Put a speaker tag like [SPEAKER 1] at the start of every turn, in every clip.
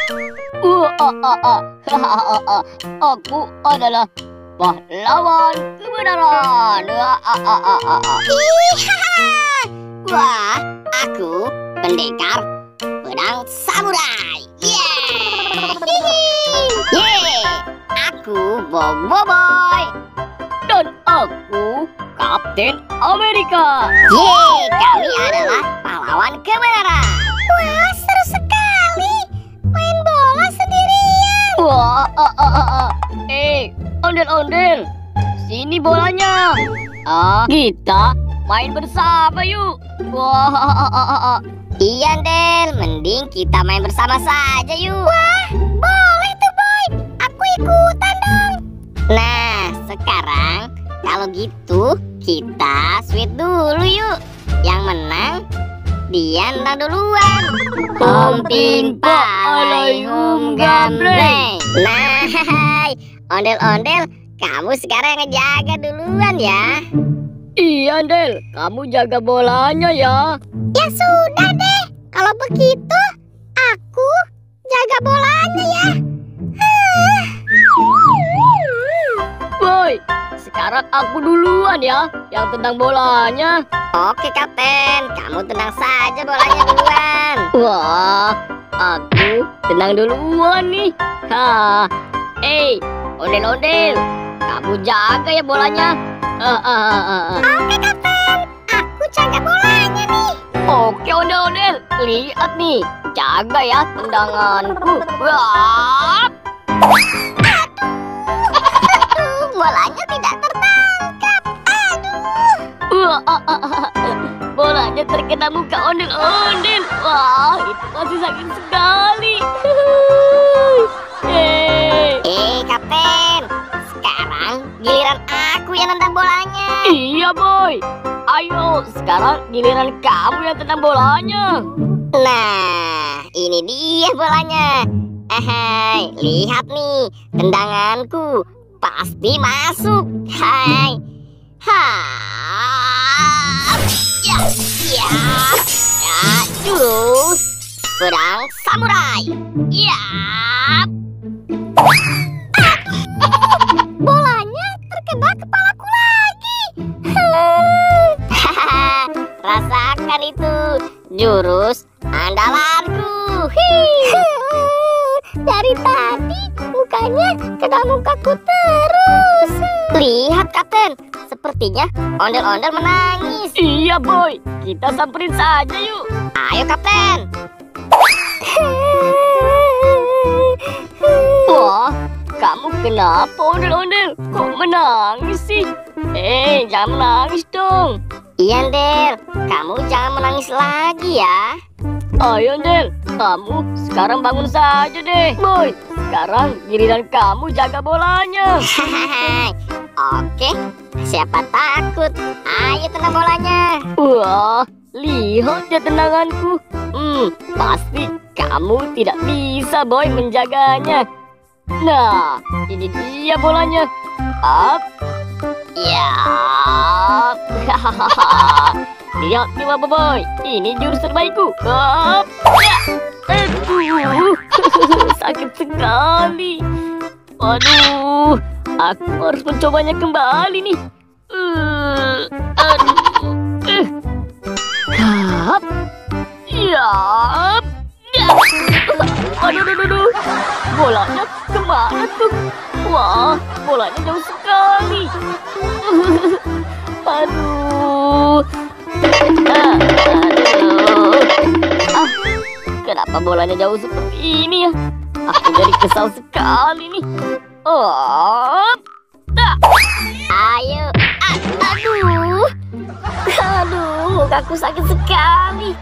[SPEAKER 1] Aku adalah pahlawan kebenaran.
[SPEAKER 2] Wah, aku pendekar pedang samurai. Aku Boboiboy.
[SPEAKER 1] Dan aku Kapten Amerika.
[SPEAKER 2] Kami adalah pahlawan kebenaran. Wah, seru sekali main bola sendirian.
[SPEAKER 1] Ondel-ondel, sini bolanya. Kita main bersama yuk.
[SPEAKER 2] Iya, Del, mending kita main bersama saja yuk. Wah, boleh tuh, Boy. Aku ikutan dong. Nah, sekarang kalau gitu kita sweet dulu yuk. Yang menang dia nendang duluan.
[SPEAKER 1] Pimpa alaihum gambreng.
[SPEAKER 2] Nah, ondel-ondel, kamu sekarang ngejaga duluan ya.
[SPEAKER 1] Iya, Del, kamu jaga bolanya ya.
[SPEAKER 2] Ya sudah deh, kalau begitu aku jaga bolanya ya.
[SPEAKER 1] Boy, sekarang aku duluan ya yang tendang bolanya.
[SPEAKER 2] Oke, Kapten, kamu tenang saja bolanya duluan.
[SPEAKER 1] Wah, aku tenang duluan nih. Ondel-ondel, kamu jaga ya bolanya.
[SPEAKER 2] Oke, Kapten, aku jaga bolanya nih.
[SPEAKER 1] Oke, ondel-ondel, lihat nih, jaga ya tendanganku. Wah,
[SPEAKER 2] bolanya tidak tertangkap.
[SPEAKER 1] bolanya terkena muka ondel-ondel. Wah, itu pasti sakit sekali.
[SPEAKER 2] Kapten, sekarang giliran aku yang nendang bolanya.
[SPEAKER 1] Iya, Boy. Ayo, sekarang giliran kamu yang tendang bolanya.
[SPEAKER 2] Nah, ini dia bolanya. Lihat nih, tendanganku pasti masuk. Jurus pedang samurai. Bolanya terkena kepalaku lagi. Rasakan itu jurus andalanku. Dari tadi mukanya kena mukaku terus. Lihat, Kapten, sepertinya ondel-ondel menangis.
[SPEAKER 1] Iya, Boy. Kita samperin saja yuk.
[SPEAKER 2] Ayo, Kapten.
[SPEAKER 1] Wah, kamu kenapa ondel-ondel? Kok menangis sih? Jangan menangis dong.
[SPEAKER 2] Iya, Del, kamu jangan menangis lagi ya.
[SPEAKER 1] Ayo, Del, kamu sekarang bangun saja deh. Boy, sekarang giliran kamu jaga bolanya.
[SPEAKER 2] Oke, siapa takut? Ayo tendang bolanya.
[SPEAKER 1] Wah, lihat ya tendanganku. Pasti kamu tidak bisa, Boy, menjaganya. Nah, ini dia bolanya. Up.
[SPEAKER 2] Ya.
[SPEAKER 1] Lihat nih, Boy. Ini jurus terbaikku. Up. Ya. Aduh, sakit sekali. Aduh, aku harus mencobanya kembali nih. Up. Ya. Aduh. Bolanya kemana tuh? Wah, bolanya jauh sekali. Aduh. Kenapa bolanya jauh seperti ini ya? Aku jadi kesal sekali nih.
[SPEAKER 2] Ayo. Aduh, mukaku sakit sekali.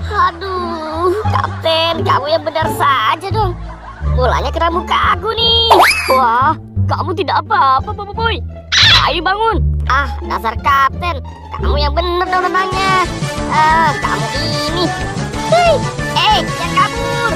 [SPEAKER 2] Aduh, Kapten, kamu yang benar saja dong. Bolanya kena muka aku nih.
[SPEAKER 1] Wah, kamu tidak apa-apa, Boy. Ayo bangun.
[SPEAKER 2] Dasar Kapten, kamu yang benar dong tenangnya. Kamu ini. Jangan kabur.